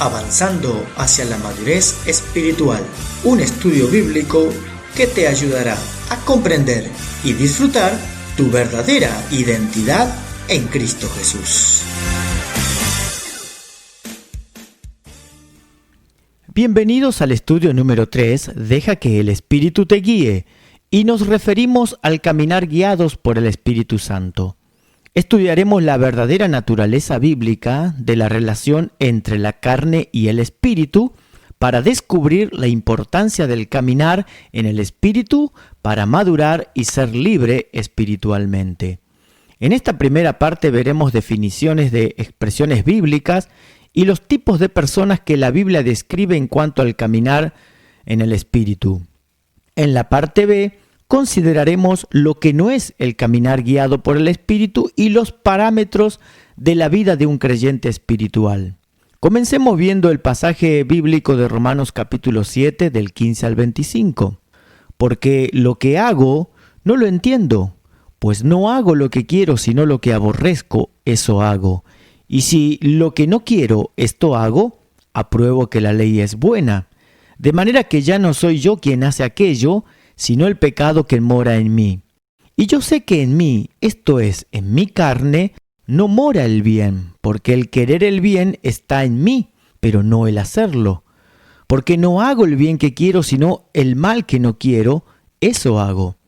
Avanzando hacia la madurez espiritual, un estudio bíblico que te ayudará a comprender y disfrutar tu verdadera identidad en Cristo Jesús. Bienvenidos al estudio número 3, Deja que el Espíritu te guíe, y nos referimos al caminar guiados por el Espíritu Santo. Estudiaremos la verdadera naturaleza bíblica de la relación entre la carne y el Espíritu para descubrir la importancia del caminar en el Espíritu para madurar y ser libre espiritualmente. En esta primera parte veremos definiciones de expresiones bíblicas y los tipos de personas que la Biblia describe en cuanto al caminar en el Espíritu. En la parte B, consideraremos lo que no es el caminar guiado por el Espíritu y los parámetros de la vida de un creyente espiritual. Comencemos viendo el pasaje bíblico de Romanos capítulo 7 del 15 al 25. Porque lo que hago no lo entiendo, pues no hago lo que quiero sino lo que aborrezco, eso hago. Y si lo que no quiero, esto hago, apruebo que la ley es buena. De manera que ya no soy yo quien hace aquello, sino el pecado que mora en mí. Y yo sé que en mí, esto es, en mi carne, no mora el bien, porque el querer el bien está en mí, pero no el hacerlo. Porque no hago el bien que quiero, sino el mal que no quiero, eso hago.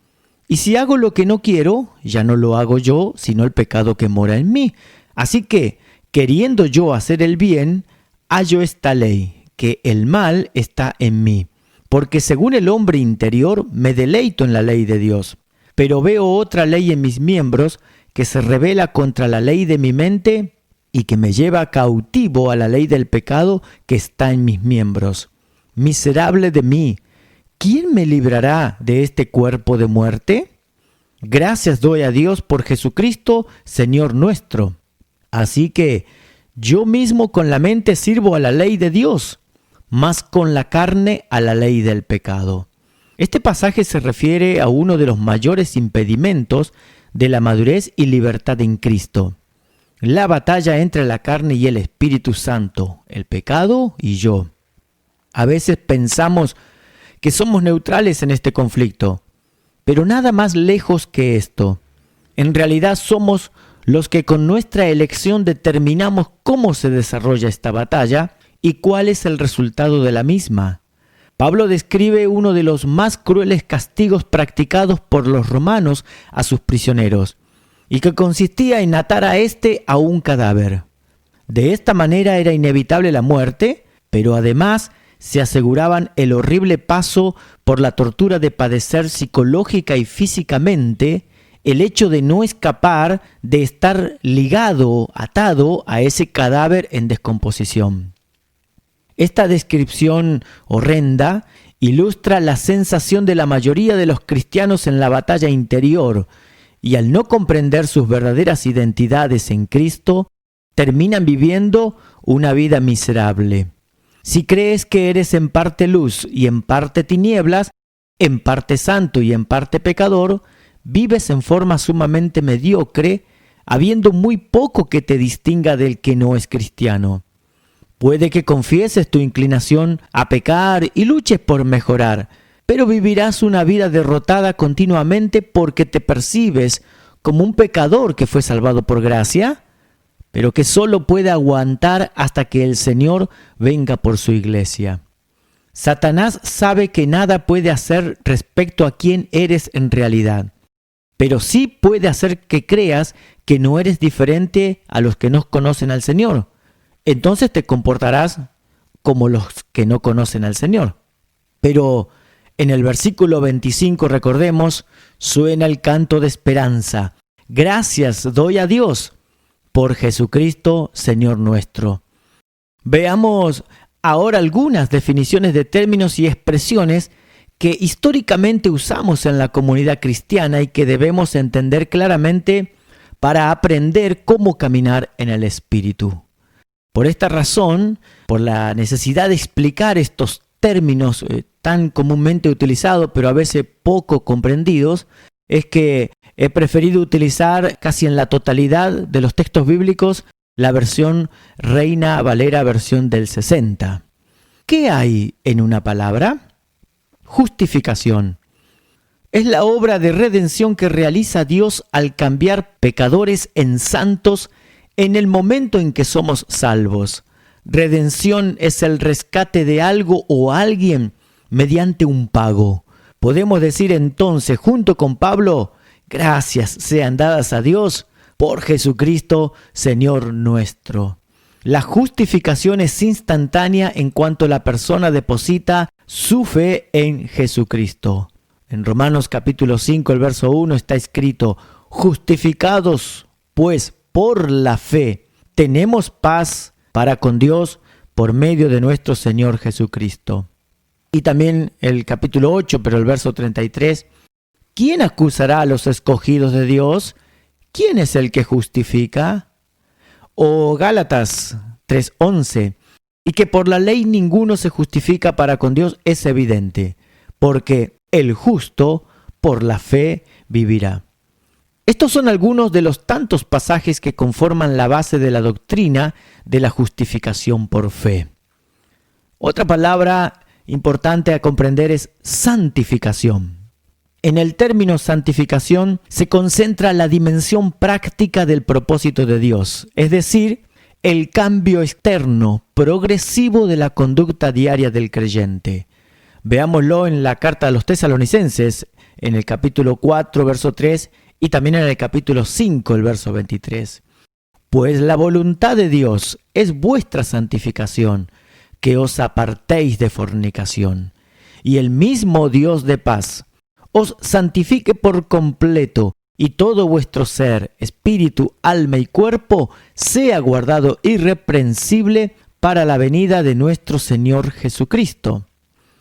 Y si hago lo que no quiero, ya no lo hago yo, sino el pecado que mora en mí. Así que, queriendo yo hacer el bien, hallo esta ley, que el mal está en mí. Porque según el hombre interior me deleito en la ley de Dios, pero veo otra ley en mis miembros que se rebela contra la ley de mi mente y que me lleva cautivo a la ley del pecado que está en mis miembros. Miserable de mí, ¿quién me librará de este cuerpo de muerte? Gracias doy a Dios por Jesucristo, Señor nuestro. Así que yo mismo con la mente sirvo a la ley de Dios, más con la carne a la ley del pecado. Este pasaje se refiere a uno de los mayores impedimentos de la madurez y libertad en Cristo. La batalla entre la carne y el Espíritu Santo, el pecado y yo. A veces pensamos que somos neutrales en este conflicto, pero nada más lejos que esto. En realidad somos los que con nuestra elección determinamos cómo se desarrolla esta batalla y cuál es el resultado de la misma. Pablo describe uno de los más crueles castigos practicados por los romanos a sus prisioneros, y que consistía en atar a éste a un cadáver. De esta manera era inevitable la muerte, pero además se aseguraban el horrible paso por la tortura de padecer psicológica y físicamente el hecho de no escapar de estar ligado, atado a ese cadáver en descomposición. Esta descripción horrenda ilustra la sensación de la mayoría de los cristianos en la batalla interior, y al no comprender sus verdaderas identidades en Cristo, terminan viviendo una vida miserable. Si crees que eres en parte luz y en parte tinieblas, en parte santo y en parte pecador, vives en forma sumamente mediocre, habiendo muy poco que te distinga del que no es cristiano. Puede que confieses tu inclinación a pecar y luches por mejorar, pero vivirás una vida derrotada continuamente porque te percibes como un pecador que fue salvado por gracia, pero que solo puede aguantar hasta que el Señor venga por su iglesia. Satanás sabe que nada puede hacer respecto a quién eres en realidad, pero sí puede hacer que creas que no eres diferente a los que no conocen al Señor. Entonces te comportarás como los que no conocen al Señor. Pero en el versículo 25, recordemos, suena el canto de esperanza. Gracias doy a Dios por Jesucristo, Señor nuestro. Veamos ahora algunas definiciones de términos y expresiones que históricamente usamos en la comunidad cristiana y que debemos entender claramente para aprender cómo caminar en el Espíritu. Por esta razón, por la necesidad de explicar estos términos tan comúnmente utilizados, pero a veces poco comprendidos, es que he preferido utilizar casi en la totalidad de los textos bíblicos la versión Reina Valera versión del 60. ¿Qué hay en una palabra? Justificación. Es la obra de redención que realiza Dios al cambiar pecadores en santos en el momento en que somos salvos. Redención es el rescate de algo o alguien mediante un pago. Podemos decir entonces, junto con Pablo, gracias sean dadas a Dios por Jesucristo, Señor nuestro. La justificación es instantánea en cuanto la persona deposita su fe en Jesucristo. En Romanos capítulo 5, el verso 1 está escrito: justificados pues por la fe, tenemos paz para con Dios por medio de nuestro Señor Jesucristo. Y también el capítulo 8, pero el verso 33, ¿quién acusará a los escogidos de Dios? ¿Quién es el que justifica? O Gálatas 3:11, y que por la ley ninguno se justifica para con Dios es evidente, porque el justo por la fe vivirá. Estos son algunos de los tantos pasajes que conforman la base de la doctrina de la justificación por fe. Otra palabra importante a comprender es santificación. En el término santificación se concentra la dimensión práctica del propósito de Dios, es decir, el cambio externo, progresivo de la conducta diaria del creyente. Veámoslo en la carta a los Tesalonicenses, en el capítulo 4, verso 3, y también en el capítulo 5, el verso 23. Pues la voluntad de Dios es vuestra santificación, que os apartéis de fornicación. Y el mismo Dios de paz os santifique por completo, y todo vuestro ser, espíritu, alma y cuerpo, sea guardado irreprensible para la venida de nuestro Señor Jesucristo.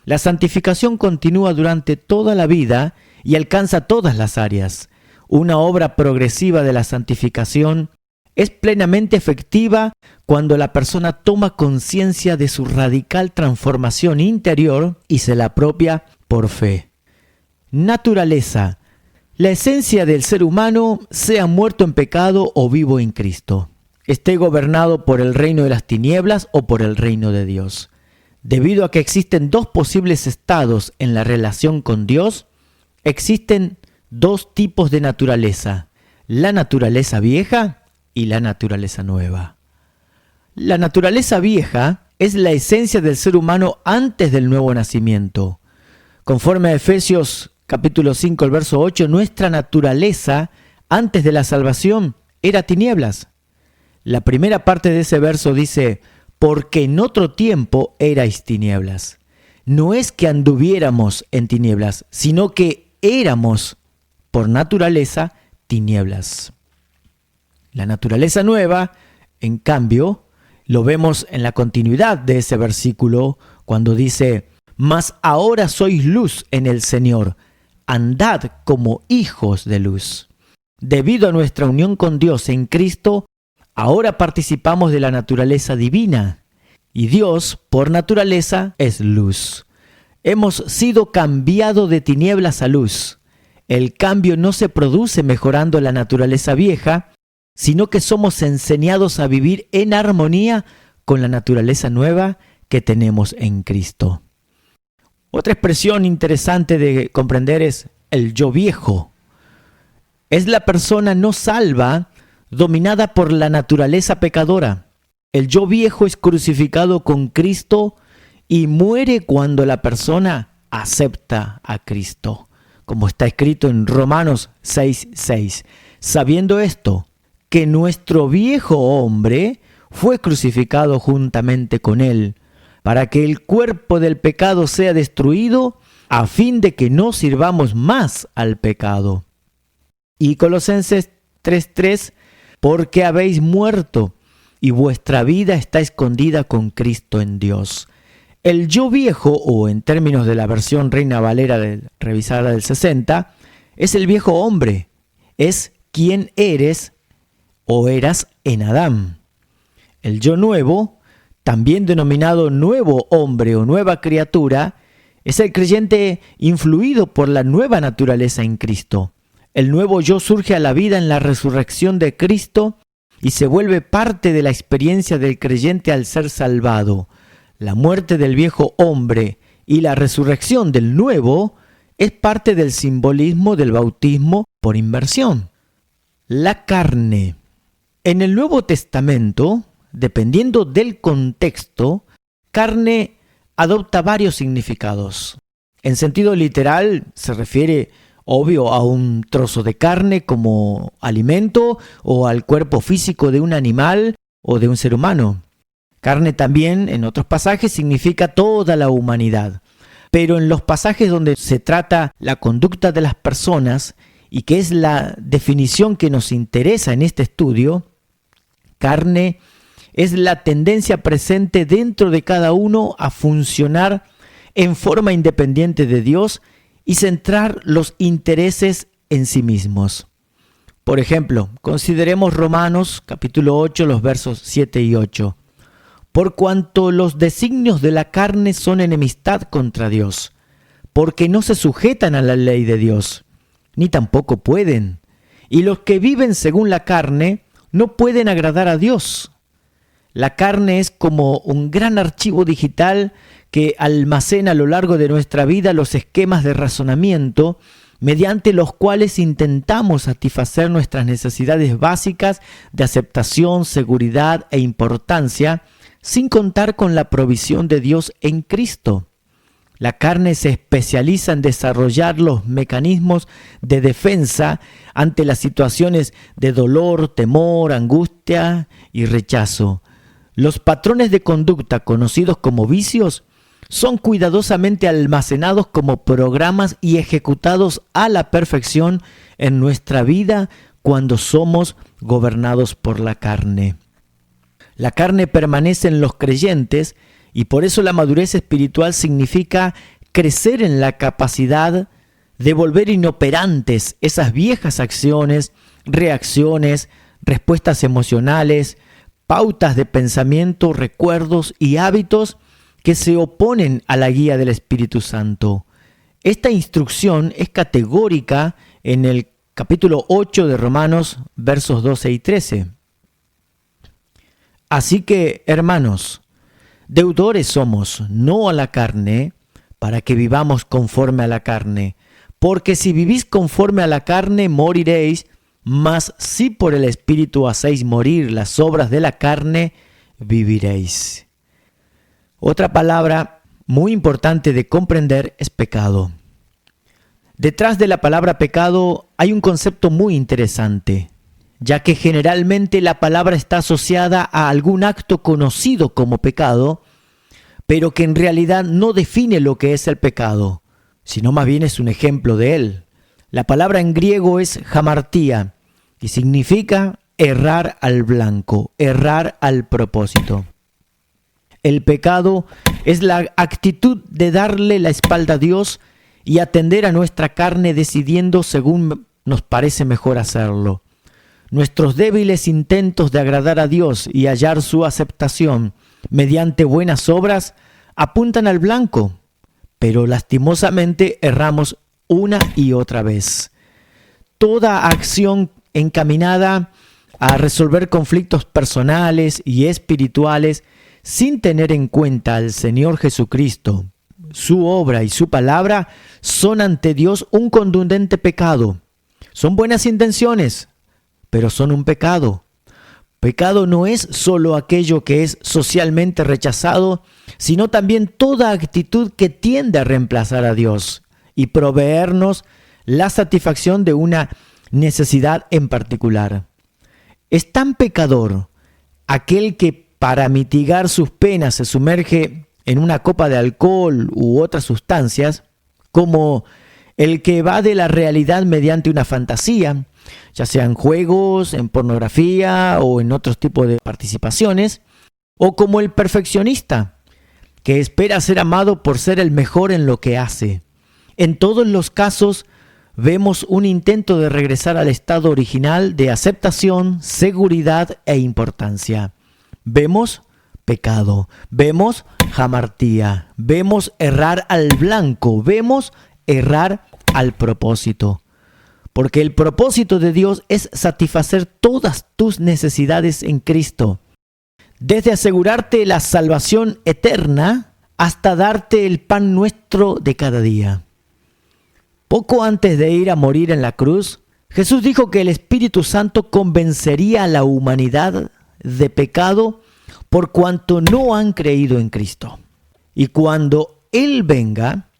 La santificación continúa durante toda la vida y alcanza todas las áreas. Una obra progresiva de la santificación es plenamente efectiva cuando la persona toma conciencia de su radical transformación interior y se la apropia por fe. Naturaleza. La esencia del ser humano, sea muerto en pecado o vivo en Cristo, esté gobernado por el reino de las tinieblas o por el reino de Dios. Debido a que existen dos posibles estados en la relación con Dios, existen dos tipos de naturaleza: la naturaleza vieja y la naturaleza nueva. La naturaleza vieja es la esencia del ser humano antes del nuevo nacimiento. Conforme a Efesios capítulo 5, el verso 8, nuestra naturaleza antes de la salvación era tinieblas. La primera parte de ese verso dice: porque en otro tiempo erais tinieblas. No es que anduviéramos en tinieblas, sino que éramos por naturaleza tinieblas. La naturaleza nueva, en cambio, lo vemos en la continuidad de ese versículo cuando dice: mas ahora sois luz en el Señor, andad como hijos de luz. Debido a nuestra unión con Dios en Cristo, ahora participamos de la naturaleza divina, y Dios, por naturaleza, es luz. Hemos sido cambiados de tinieblas a luz. El cambio no se produce mejorando la naturaleza vieja, sino que somos enseñados a vivir en armonía con la naturaleza nueva que tenemos en Cristo. Otra expresión interesante de comprender es el yo viejo. Es la persona no salva, dominada por la naturaleza pecadora. El yo viejo es crucificado con Cristo y muere cuando la persona acepta a Cristo, como está escrito en Romanos 6:6. Sabiendo esto, que nuestro viejo hombre fue crucificado juntamente con él, para que el cuerpo del pecado sea destruido, a fin de que no sirvamos más al pecado. Y Colosenses 3:3, porque habéis muerto, y vuestra vida está escondida con Cristo en Dios. El yo viejo, o en términos de la versión Reina Valera revisada del 60, es el viejo hombre, es quien eres o eras en Adán. El yo nuevo, también denominado nuevo hombre o nueva criatura, es el creyente influido por la nueva naturaleza en Cristo. El nuevo yo surge a la vida en la resurrección de Cristo y se vuelve parte de la experiencia del creyente al ser salvado. La muerte del viejo hombre y la resurrección del nuevo es parte del simbolismo del bautismo por inmersión. La carne. En el Nuevo Testamento, dependiendo del contexto, carne adopta varios significados. En sentido literal, se refiere, obvio, a un trozo de carne como alimento o al cuerpo físico de un animal o de un ser humano. Carne también, en otros pasajes, significa toda la humanidad. Pero en los pasajes donde se trata la conducta de las personas, y que es la definición que nos interesa en este estudio, carne es la tendencia presente dentro de cada uno a funcionar en forma independiente de Dios y centrar los intereses en sí mismos. Por ejemplo, consideremos Romanos capítulo 8, los versos 7 y 8. Por cuanto los designios de la carne son enemistad contra Dios, porque no se sujetan a la ley de Dios, ni tampoco pueden. Y los que viven según la carne no pueden agradar a Dios. La carne es como un gran archivo digital que almacena a lo largo de nuestra vida los esquemas de razonamiento mediante los cuales intentamos satisfacer nuestras necesidades básicas de aceptación, seguridad e importancia, sin contar con la provisión de Dios en Cristo. La carne se especializa en desarrollar los mecanismos de defensa ante las situaciones de dolor, temor, angustia y rechazo. Los patrones de conducta conocidos como vicios son cuidadosamente almacenados como programas y ejecutados a la perfección en nuestra vida cuando somos gobernados por la carne. La carne permanece en los creyentes y por eso la madurez espiritual significa crecer en la capacidad de volver inoperantes esas viejas acciones, reacciones, respuestas emocionales, pautas de pensamiento, recuerdos y hábitos que se oponen a la guía del Espíritu Santo. Esta instrucción es categórica en el capítulo 8 de Romanos, versos 12 y 13. Así que, hermanos, deudores somos, no a la carne, para que vivamos conforme a la carne. Porque si vivís conforme a la carne, moriréis, mas si por el Espíritu hacéis morir las obras de la carne, viviréis. Otra palabra muy importante de comprender es pecado. Detrás de la palabra pecado hay un concepto muy interesante, ya que generalmente la palabra está asociada a algún acto conocido como pecado, pero que en realidad no define lo que es el pecado, sino más bien es un ejemplo de él. La palabra en griego es hamartía, que significa errar al blanco, errar al propósito. El pecado es la actitud de darle la espalda a Dios y atender a nuestra carne decidiendo según nos parece mejor hacerlo. Nuestros débiles intentos de agradar a Dios y hallar su aceptación mediante buenas obras apuntan al blanco, pero lastimosamente erramos una y otra vez. Toda acción encaminada a resolver conflictos personales y espirituales sin tener en cuenta al Señor Jesucristo, su obra y su palabra, son ante Dios un contundente pecado. Son buenas intenciones, pero son un pecado. Pecado no es solo aquello que es socialmente rechazado, sino también toda actitud que tiende a reemplazar a Dios y proveernos la satisfacción de una necesidad en particular. Es tan pecador aquel que para mitigar sus penas se sumerge en una copa de alcohol u otras sustancias, como el que evade la realidad mediante una fantasía, ya sea en juegos, en pornografía o en otros tipos de participaciones, o como el perfeccionista, que espera ser amado por ser el mejor en lo que hace. En todos los casos vemos un intento de regresar al estado original de aceptación, seguridad e importancia. Vemos pecado, vemos hamartía, vemos errar al blanco, vemos errar al propósito. porque el propósito de Dios es satisfacer todas tus necesidades en Cristo, desde asegurarte la salvación eterna hasta darte el pan nuestro de cada día. Poco antes de ir a morir en la cruz, Jesús dijo que el Espíritu Santo convencería a la humanidad de pecado por cuanto no han creído en Cristo. Y cuando Él venga,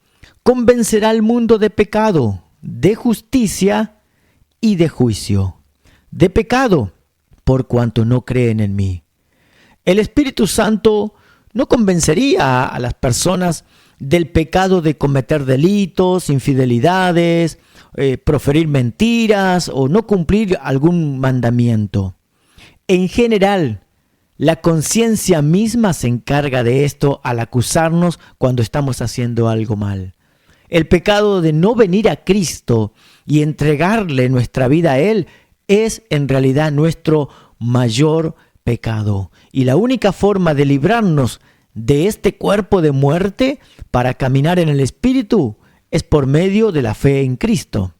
convencerá al mundo de pecado, de justicia y de juicio. De pecado, por cuanto no creen en mí. El Espíritu Santo no convencería a las personas del pecado de cometer delitos, infidelidades, proferir mentiras o no cumplir algún mandamiento. En general, la conciencia misma se encarga de esto al acusarnos cuando estamos haciendo algo mal. El pecado de no venir a Cristo y entregarle nuestra vida a Él es en realidad nuestro mayor pecado. Y la única forma de librarnos de este cuerpo de muerte para caminar en el Espíritu es por medio de la fe en Cristo.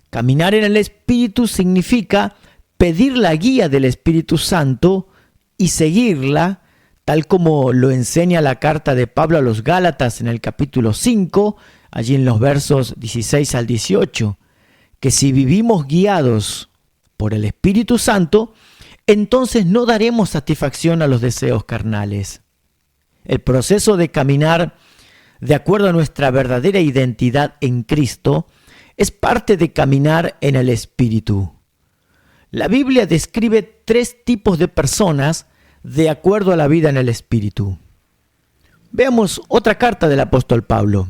Caminar en el Espíritu significa pedir la guía del Espíritu Santo y seguirla, tal como lo enseña la carta de Pablo a los Gálatas en el capítulo 5, allí en los versos 16 al 18, que si vivimos guiados por el Espíritu Santo, entonces no daremos satisfacción a los deseos carnales. El proceso de caminar de acuerdo a nuestra verdadera identidad en Cristo es parte de caminar en el Espíritu. La Biblia describe 3 tipos de personas de acuerdo a la vida en el Espíritu. Veamos otra carta del apóstol Pablo.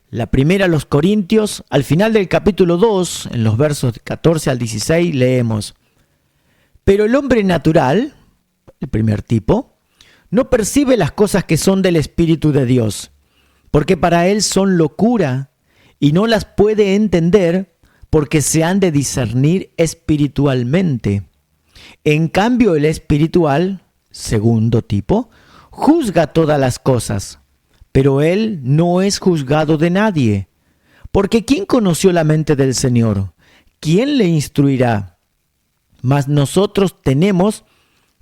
La primera a los Corintios, al final del capítulo 2, en los versos 14 al 16, leemos: Pero el hombre natural, el primer tipo, no percibe las cosas que son del Espíritu de Dios, porque para él son locura y no las puede entender porque se han de discernir espiritualmente. En cambio, el espiritual, segundo tipo, juzga todas las cosas, pero él no es juzgado de nadie. Porque ¿quién conoció la mente del Señor? ¿Quién le instruirá? Mas nosotros tenemos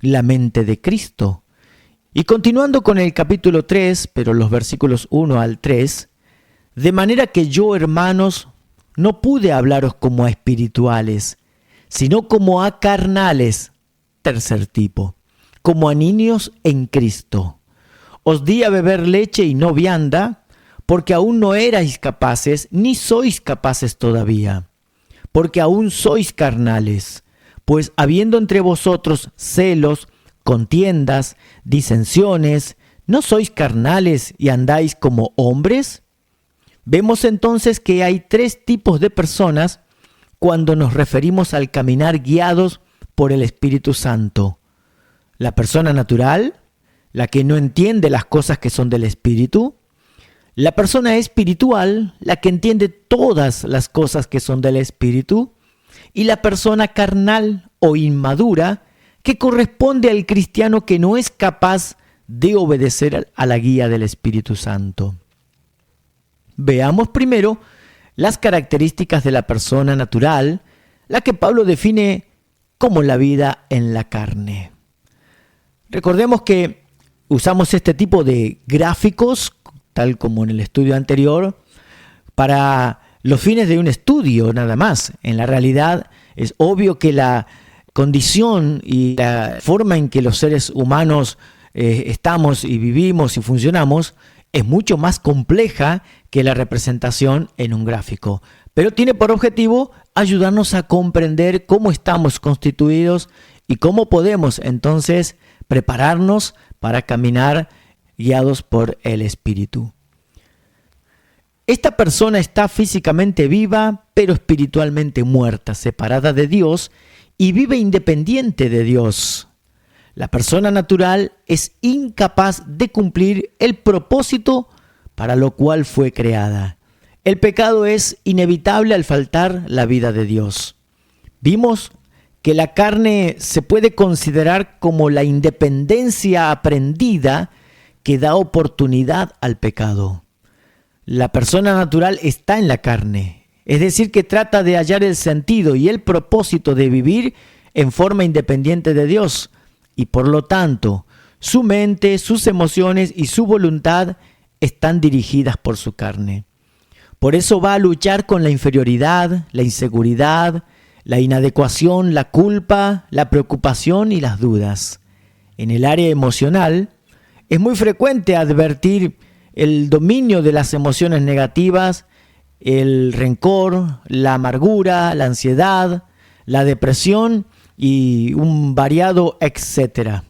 la mente de Cristo. Y continuando con el capítulo 3, pero los versículos 1 al 3, de manera que yo, hermanos, no pude hablaros como a espirituales, sino como a carnales, tercer tipo, como a niños en Cristo. Os di a beber leche y no vianda, porque aún no erais capaces, ni sois capaces todavía, porque aún sois carnales, pues habiendo entre vosotros celos, contiendas, disensiones, ¿no sois carnales y andáis como hombres? Vemos entonces que hay 3 tipos de personas cuando nos referimos al caminar guiados por el Espíritu Santo. La persona natural, la que no entiende las cosas que son del Espíritu. La persona espiritual, la que entiende todas las cosas que son del Espíritu. Y la persona carnal o inmadura, que corresponde al cristiano que no es capaz de obedecer a la guía del Espíritu Santo. Veamos primero las características de la persona natural, la que Pablo define como la vida en la carne. Recordemos que usamos este tipo de gráficos, tal como en el estudio anterior, para los fines de un estudio nada más. En la realidad es obvio que la condición y la forma en que los seres humanos estamos y vivimos y funcionamos es mucho más compleja que la representación en un gráfico, pero tiene por objetivo ayudarnos a comprender cómo estamos constituidos y cómo podemos entonces prepararnos para caminar guiados por el Espíritu. Esta persona está físicamente viva, pero espiritualmente muerta, separada de Dios y vive independiente de Dios. La persona natural es incapaz de cumplir el propósito para lo cual fue creada. El pecado es inevitable al faltar la vida de Dios. Vimos que la carne se puede considerar como la independencia aprendida que da oportunidad al pecado. La persona natural está en la carne, es decir, que trata de hallar el sentido y el propósito de vivir en forma independiente de Dios, y por lo tanto, su mente, sus emociones y su voluntad están dirigidas por su carne. Por eso va a luchar con la inferioridad, la inseguridad, la inadecuación, la culpa, la preocupación y las dudas. En el área emocional, es muy frecuente advertir el dominio de las emociones negativas, el rencor, la amargura, la ansiedad, la depresión y un variado etcétera.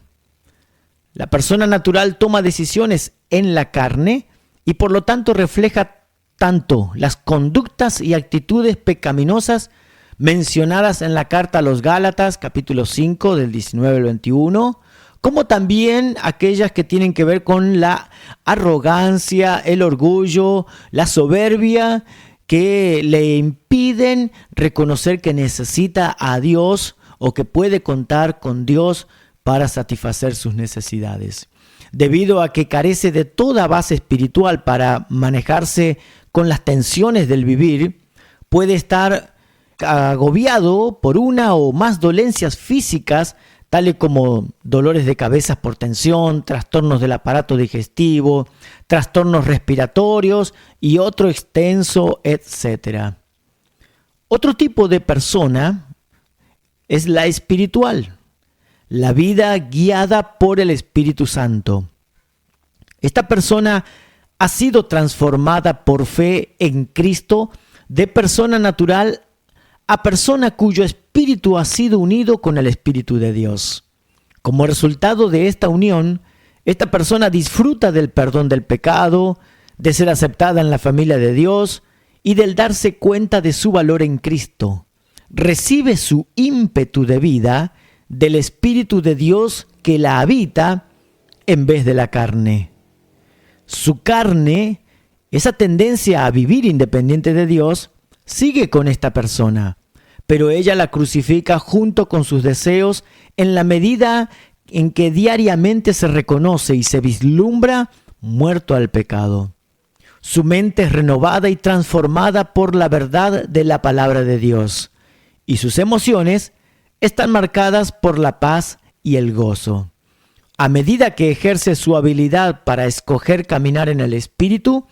La persona natural toma decisiones en la carne y por lo tanto refleja tanto las conductas y actitudes pecaminosas mencionadas en la carta a los Gálatas, capítulo 5, del 19 al 21, como también aquellas que tienen que ver con la arrogancia, el orgullo, la soberbia, que le impiden reconocer que necesita a Dios o que puede contar con Dios para satisfacer sus necesidades. Debido a que carece de toda base espiritual para manejarse con las tensiones del vivir, puede estar agobiado por una o más dolencias físicas, tales como dolores de cabeza por tensión, trastornos del aparato digestivo, trastornos respiratorios y otro extenso, etcétera. Otro tipo de persona es la espiritual, la vida guiada por el Espíritu Santo. Esta persona ha sido transformada por fe en Cristo de persona natural a persona cuyo espíritu ha sido unido con el Espíritu de Dios. Como resultado de esta unión, esta persona disfruta del perdón del pecado, de ser aceptada en la familia de Dios y del darse cuenta de su valor en Cristo. Recibe su ímpetu de vida del Espíritu de Dios que la habita en vez de la carne. Su carne, esa tendencia a vivir independiente de Dios, sigue con esta persona, pero ella la crucifica junto con sus deseos en la medida en que diariamente se reconoce y se vislumbra muerto al pecado. Su mente es renovada y transformada por la verdad de la palabra de Dios, y sus emociones están marcadas por la paz y el gozo. A medida que ejerce su habilidad para escoger caminar en el Espíritu,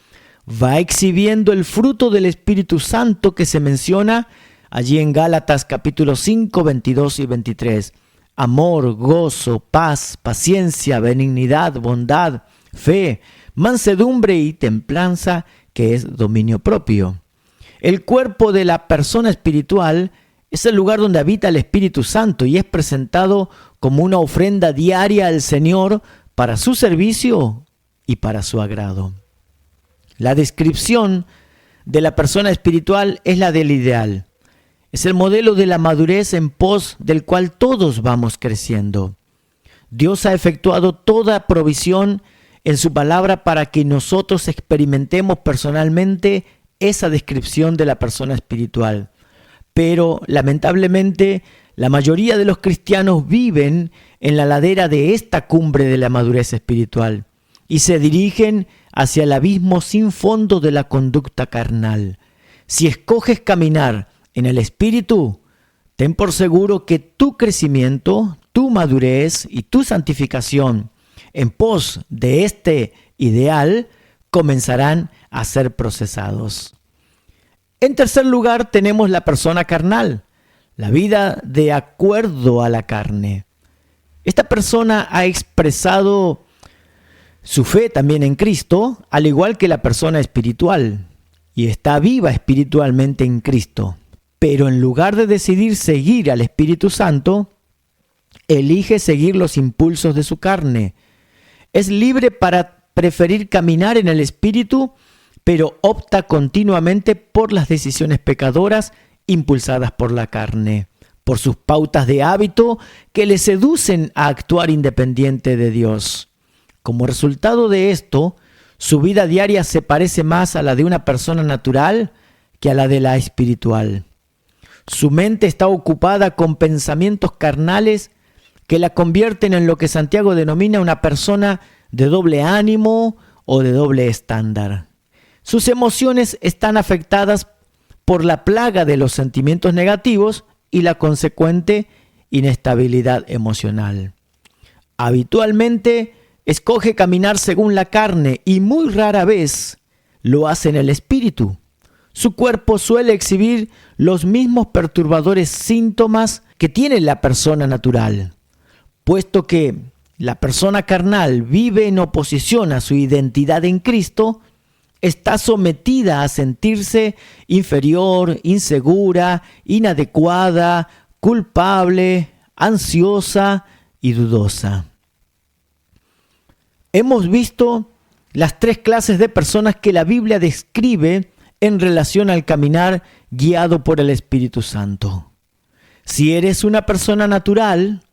va exhibiendo el fruto del Espíritu Santo que se menciona allí en Gálatas capítulo 5, 22 y 23. Amor, gozo, paz, paciencia, benignidad, bondad, fe, mansedumbre y templanza, que es dominio propio. El cuerpo de la persona espiritual es el lugar donde habita el Espíritu Santo y es presentado como una ofrenda diaria al Señor para su servicio y para su agrado. La descripción de la persona espiritual es la del ideal. Es el modelo de la madurez en pos del cual todos vamos creciendo. Dios ha efectuado toda provisión en su palabra para que nosotros experimentemos personalmente esa descripción de la persona espiritual. Pero lamentablemente la mayoría de los cristianos viven en la ladera de esta cumbre de la madurez espiritual y se dirigen hacia el abismo sin fondo de la conducta carnal. Si escoges caminar en el Espíritu, ten por seguro que tu crecimiento, tu madurez y tu santificación en pos de este ideal comenzarán a ser procesados. En tercer lugar, tenemos la persona carnal, la vida de acuerdo a la carne. Esta persona ha expresado su fe también en Cristo, al igual que la persona espiritual, y está viva espiritualmente en Cristo. Pero en lugar de decidir seguir al Espíritu Santo, elige seguir los impulsos de su carne. Es libre para preferir caminar en el Espíritu, pero opta continuamente por las decisiones pecadoras impulsadas por la carne, por sus pautas de hábito que le seducen a actuar independiente de Dios. Como resultado de esto, su vida diaria se parece más a la de una persona natural que a la de la espiritual. Su mente está ocupada con pensamientos carnales que la convierten en lo que Santiago denomina una persona de doble ánimo o de doble estándar. Sus emociones están afectadas por la plaga de los sentimientos negativos y la consecuente inestabilidad emocional. Habitualmente escoge caminar según la carne y muy rara vez lo hace en el espíritu. Su cuerpo suele exhibir los mismos perturbadores síntomas que tiene la persona natural, puesto que la persona carnal vive en oposición a su identidad en Cristo. Está sometida a sentirse inferior, insegura, inadecuada, culpable, ansiosa y dudosa. Hemos visto las 3 clases de personas que la Biblia describe en relación al caminar guiado por el Espíritu Santo. Si eres una persona natural,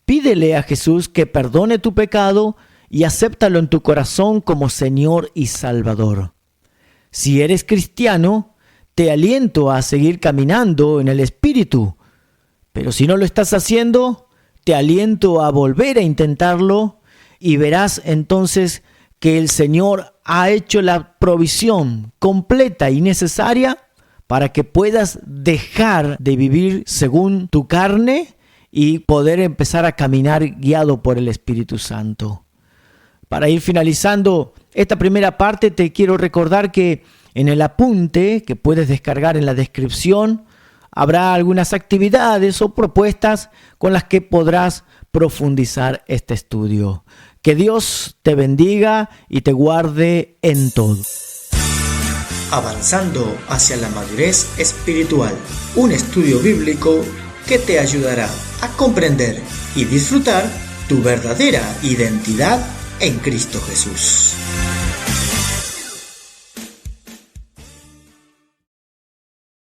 pídele a Jesús que perdone tu pecado y acéptalo en tu corazón como Señor y Salvador. Si eres cristiano, te aliento a seguir caminando en el Espíritu, pero si no lo estás haciendo, te aliento a volver a intentarlo y verás entonces que el Señor ha hecho la provisión completa y necesaria para que puedas dejar de vivir según tu carne y poder empezar a caminar guiado por el Espíritu Santo. Para ir finalizando esta primera parte, te quiero recordar que en el apunte que puedes descargar en la descripción habrá algunas actividades o propuestas con las que podrás profundizar este estudio. Que Dios te bendiga y te guarde en todo. Avanzando hacia la madurez espiritual, un estudio bíblico que te ayudará a comprender y disfrutar tu verdadera identidad en Cristo Jesús.